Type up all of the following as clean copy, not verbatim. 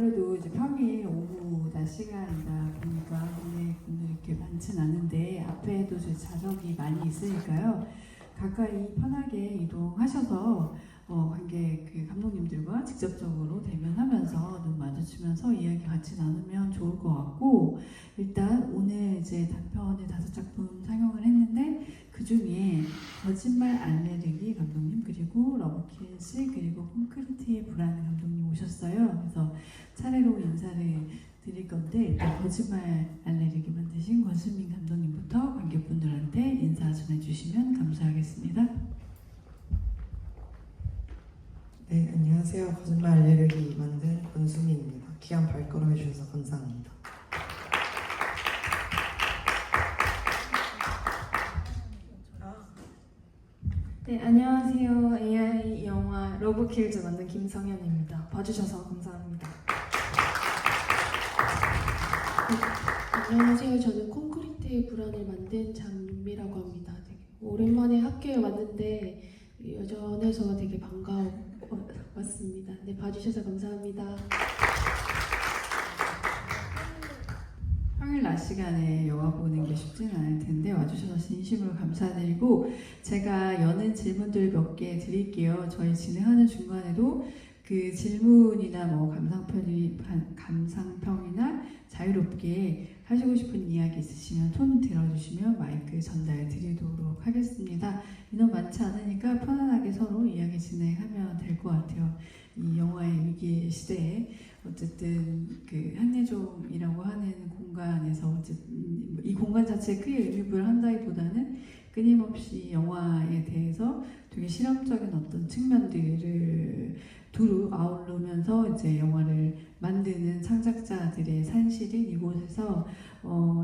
아무래도 이제 평일 오후 낮 시간이다 보니까 관객분들이 이렇게 많진 않은데 앞에도 이제 좌석이 많이 있으니까요. 가까이 편하게 이동하셔서 관객 감독님들과 직접적으로 대면하면서 눈 마주치면서 이야기 같이 나누면 좋을 것 같고, 일단 오늘 이제 단편의 5작품 상영을 했는데 그 중에 거짓말 알레르기 감독님, 그리고 러브킬스, 그리고 콘크리트의 불안 감독님 오셨어요. 그래서 차례로 인사를 드릴 건데, 일단 거짓말 알레르기 만드신 권수민 감독님부터 관객분들한테 인사 전해주시면 감사하겠습니다. 네, 안녕하세요. 거짓말 알레르기 만든 권수민입니다. 귀한 발걸음 해주셔서 감사합니다. 네, 안녕하세요. AI 영화 러브킬즈 만든 김성현입니다. 봐주셔서 감사합니다. 네, 안녕하세요. 저는 콘크리트의 불안을 만든 장윤미라고 합니다. 되게 오랜만에 학교에 왔는데 여전해서 되게 반가웠습니다. 네, 봐주셔서 감사합니다. 평일 낮 시간에 영화 보는 게 쉽지는 않을 텐데 와주셔서 진심으로 감사드리고, 제가 여는 질문들 몇 개 드릴게요. 저희 진행하는 중간에도 그 질문이나 뭐 감상평이나 자유롭게 하시고 싶은 이야기 있으시면 손 들어주시면 마이크 전달 드리도록 하겠습니다. 인원 많지 않으니까 편안하게 서로 이야기 진행하면 될 것 같아요. 이 영화의 위기 시대에 어쨌든 그 한예종이라고 하는 공간에서 어쨌든 이 공간 자체에 크게 의미부여를 한다기보다는 끊임없이 영화에 대해서 되게 실험적인 어떤 측면들을 두루 아우르면서 이제 영화를 만드는 창작자들의 산실인 이곳에서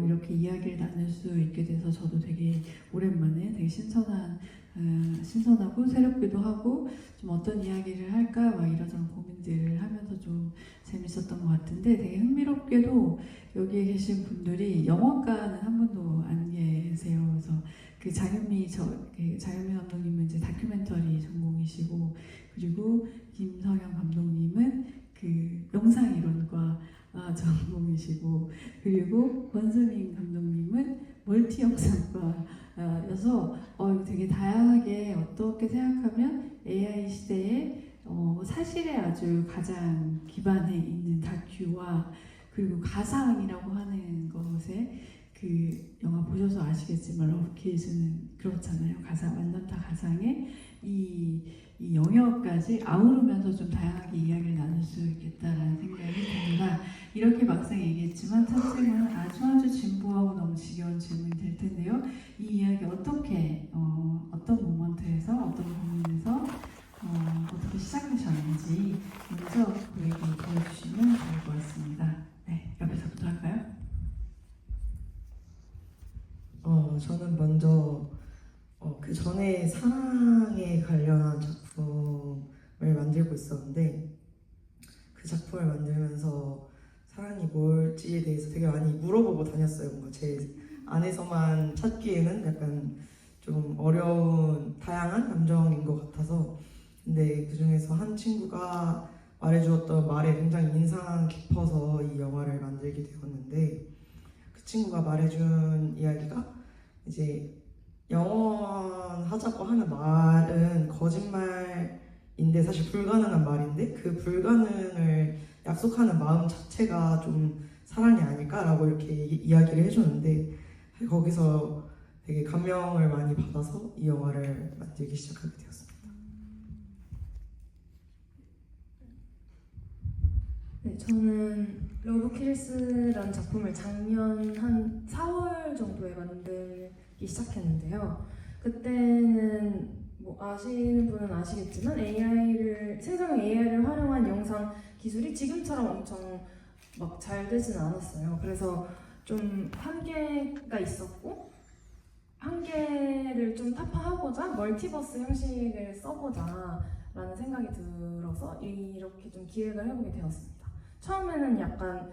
이렇게 이야기를 나눌 수 있게 돼서 저도 되게 오랜만에 되게 신선하고 새롭기도 하고, 좀 어떤 이야기를 할까 막 이러저런 고민들을 하면서 좀 재밌었던 것 같은데, 되게 흥미롭게도 여기에 계신 분들이 영화과는 한 분도 안 계세요. 그래서 그 장윤미 감독님은 이제 다큐멘터리 전공이시고, 그리고 김성현 감독님은 그 영상이론과 전공이시고, 그리고 권수민 감독님은 멀티 영상과여서 되게 다양하게 어떻게 생각하면 AI 시대에 사실에 아주 가장 기반해 있는 다큐와, 그리고 가상이라고 하는 것에 그 영화 보셔서 아시겠지만 러브킬즈는 그렇잖아요. 가상, 완전 다 가상에 이 영역까지 아우르면서 좀 다양하게 이야기를 나눌 수 있겠다라는 생각이 듭니다. 이렇게 막상 얘기했지만 사실은 아주 진부하고 너무 지겨운 질문이 될 텐데요. 이 이야기 어떻게 어떤 모먼트에서 어떤 부분에서 어떻게 시작하셨는지 먼저 그 얘기 보여주시면 좋을 것 같습니다. 네, 옆에서부터 할까요? 저는 먼저 그 전에 사랑에 관련한 작품을 만들고 있었는데, 그 작품을 만들면서 사랑이 뭘지에 대해서 되게 많이 물어보고 다녔어요. 뭔가 제 안에서만 찾기에는 약간 좀 어려운 다양한 감정인 것 같아서. 근데 그 중에서 한 친구가 말해주었던 말에 굉장히 인상 깊어서 이 영화를 만들게 되었는데, 그 친구가 말해준 이야기가 이제 영원하자고 하는 말은 거짓말인데 사실 불가능한 말인데, 그 불가능을 약속하는 마음 자체가 좀 사랑이 아닐까라고 이렇게 이야기를 해줬는데, 거기서 되게 감명을 많이 받아서 이 영화를 만들기 시작하게 되었습니다. 네, 저는 러브킬스라는 작품을 작년 한 4월 정도에 만들기 시작했는데요. 그때는 뭐 아시는 분은 아시겠지만 생성형 AI를 활용한 영상 기술이 지금처럼 엄청 막 잘 되지는 않았어요. 그래서 좀 한계가 있었고, 한계를 좀 타파하고자 멀티버스 형식을 써보자 라는 생각이 들어서 이렇게 좀 기획을 해보게 되었습니다. 처음에는 약간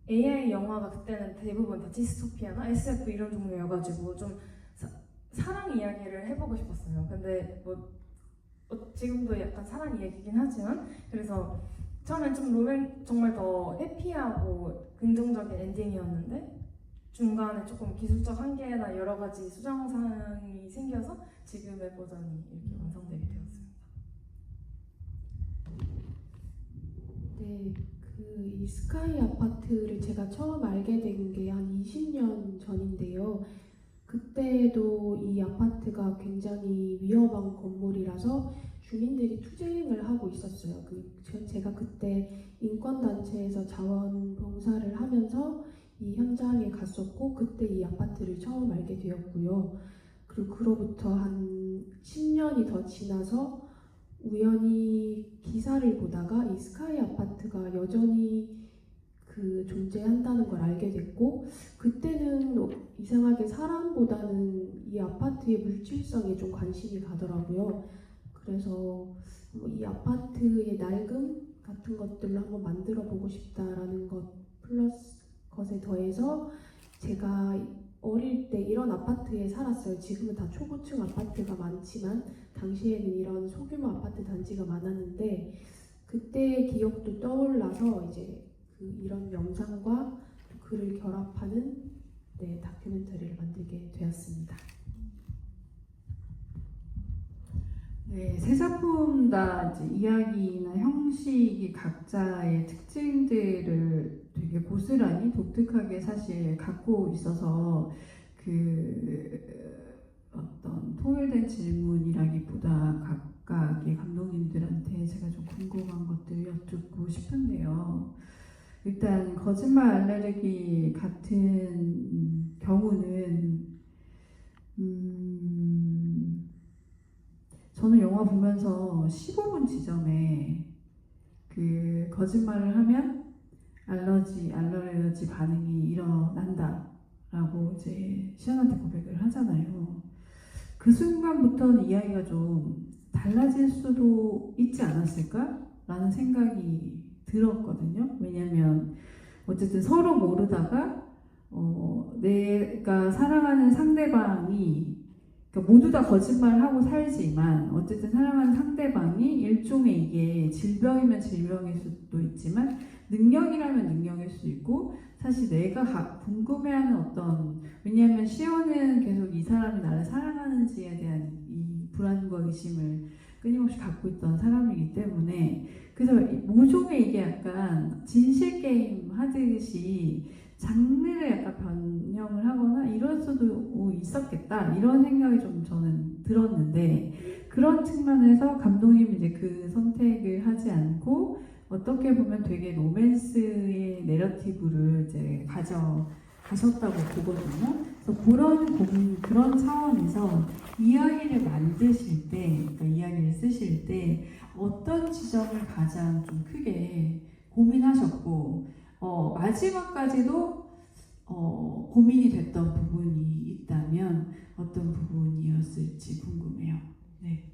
AI 영화가 그때는 대부분 다 디스토피아나 SF 이런 종류여가지고 좀 사랑 이야기를 해보고 싶었어요. 근데 뭐 지금도 약간 사랑 이야기긴 하지만, 그래서 처음엔 좀 정말 더 해피하고 긍정적인 엔딩이었는데 중간에 조금 기술적 한계나 여러 가지 수정사항이 생겨서 지금의 버전이 이렇게 완성되게 되었습니다. 네, 이 스카이 아파트를 제가 처음 알게 된 게 한 20년 전인데요. 그때도 이 아파트가 굉장히 위험한 건물이라서 주민들이 투쟁을 하고 있었어요. 제가 그때 인권단체에서 자원봉사를 하면서 이 현장에 갔었고 그때 이 아파트를 처음 알게 되었고요. 그리고 그로부터 한 10년이 더 지나서 우연히 기사를 보다가 이 스카이 아파트가 여전히 존재한다는 걸 알게 됐고 그때는 이상하게 사람보다는 이 아파트의 물질성에 좀 관심이 가더라고요. 그래서 이 아파트의 낡음 같은 것들로 한번 만들어 보고 싶다라는 것 플러스 것에 더해서 제가 어릴 때 이런 아파트에 살았어요. 지금은 다 초고층 아파트가 많지만 당시에는 이런 소규모 아파트 단지가 많았는데 그때의 기억도 떠올라서 이제 이런 영상과 글을 결합하는 다큐멘터리를 만들게 되었습니다. 네, 세 작품 다 이제 이야기나 형식이 각자의 특징들을 되게 고스란히 독특하게 사실 갖고 있어서 어떤 통일된 질문이라기보다 각각의 감독님들한테 제가 좀 궁금한 것들 여쭙고 싶은데요. 일단 거짓말 알레르기 같은 경우는 저는 영화 보면서 15분 지점에 거짓말을 하면 알러지 반응이 일어난다 라고 이제 시연한테 고백을 하잖아요. 그 순간부터는 이야기가 좀 달라질 수도 있지 않았을까? 라는 생각이 들었거든요. 왜냐면 어쨌든 서로 모르다가 내가 사랑하는 상대방이 그러니까 모두 다 거짓말하고 살지만 어쨌든 사랑하는 상대방이 일종의 이게 질병이면 질병일 수도 있지만 능력이라면 능력일 수 있고 사실 내가 궁금해하는 왜냐하면 시온은 계속 이 사람이 나를 사랑하는지에 대한 이 불안과 의심을 끊임없이 갖고 있던 사람이기 때문에 그래서 모종의 이게 약간 진실 게임 하듯이 장르를 약간 변형을 하거나 이럴 수도 있었겠다 이런 생각이 좀 저는 들었는데 그런 측면에서 감독님이 이제 그 선택을 하지 않고 어떻게 보면 되게 로맨스의 내러티브를 이제 가져가셨다고 보거든요. 그래서 그런 차원에서 이야기를 만드실 때, 그러니까 이야기를 쓰실 때 어떤 지점을 가장 좀 크게 고민하셨고 마지막까지도 고민이 됐던 부분이 있다면 어떤 부분이었을지 궁금해요. 네.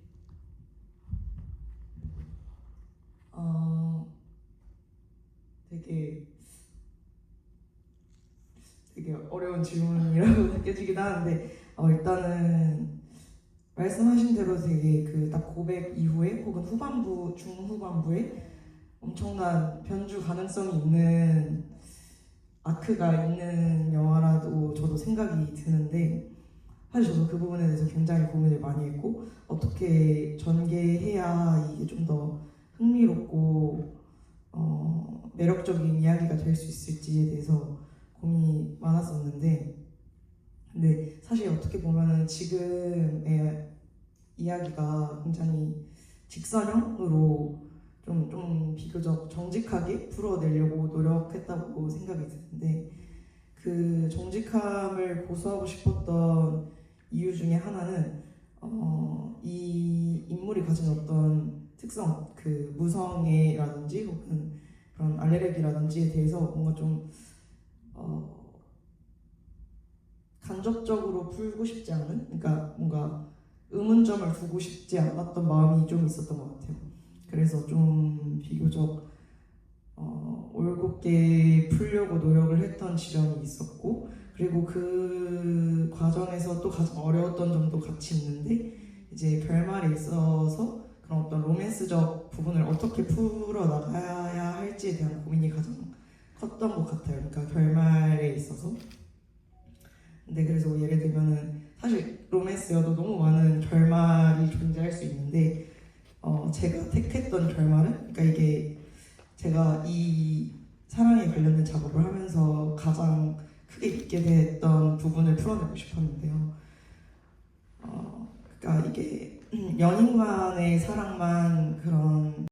되게 어려운 질문이라고 느껴지긴 하는데 일단은 말씀하신 대로 되게 딱 고백 이후에 혹은 중후반부에 엄청난 변주 가능성이 있는 아크가 있는 영화라도 저도 생각이 드는데 사실 저도 그 부분에 대해서 굉장히 고민을 많이 했고 어떻게 전개해야 이게 좀 더 흥미롭고 매력적인 이야기가 될 수 있을지에 대해서 고민이 많았었는데 근데 사실 어떻게 보면 지금의 이야기가 굉장히 직선형으로 좀 비교적 정직하게 풀어내려고 노력했다고 생각이 드는데 그 정직함을 고수하고 싶었던 이유 중에 하나는 이 인물이 가진 어떤 특성, 무성애라든지 혹은 그런 알레르기라든지에 대해서 뭔가 좀 간접적으로 풀고 싶지 않은, 그러니까 뭔가 의문점을 두고 싶지 않았던 마음이 좀 있었던 것 같아요. 그래서 좀 비교적 올곧게 풀려고 노력을 했던 지점이 있었고 그리고 그 과정에서 또 가장 어려웠던 점도 같이 있는데 이제 결말에 있어서 그런 어떤 로맨스적 부분을 어떻게 풀어나가야 할지에 대한 고민이 가장 컸던 것 같아요. 그러니까 결말에 있어서. 근데 그래서 뭐 예를 들면은 사실 로맨스여도 너무 많은 결말이 존재할 수 있는데 제가 택했던 결말은 그러니까 이게 제가 이 사랑에 관련된 작업을 하면서 가장 크게 믿게 됐던 부분을 풀어내고 싶었는데요. 그러니까 이게 연인 간의 사랑만 그런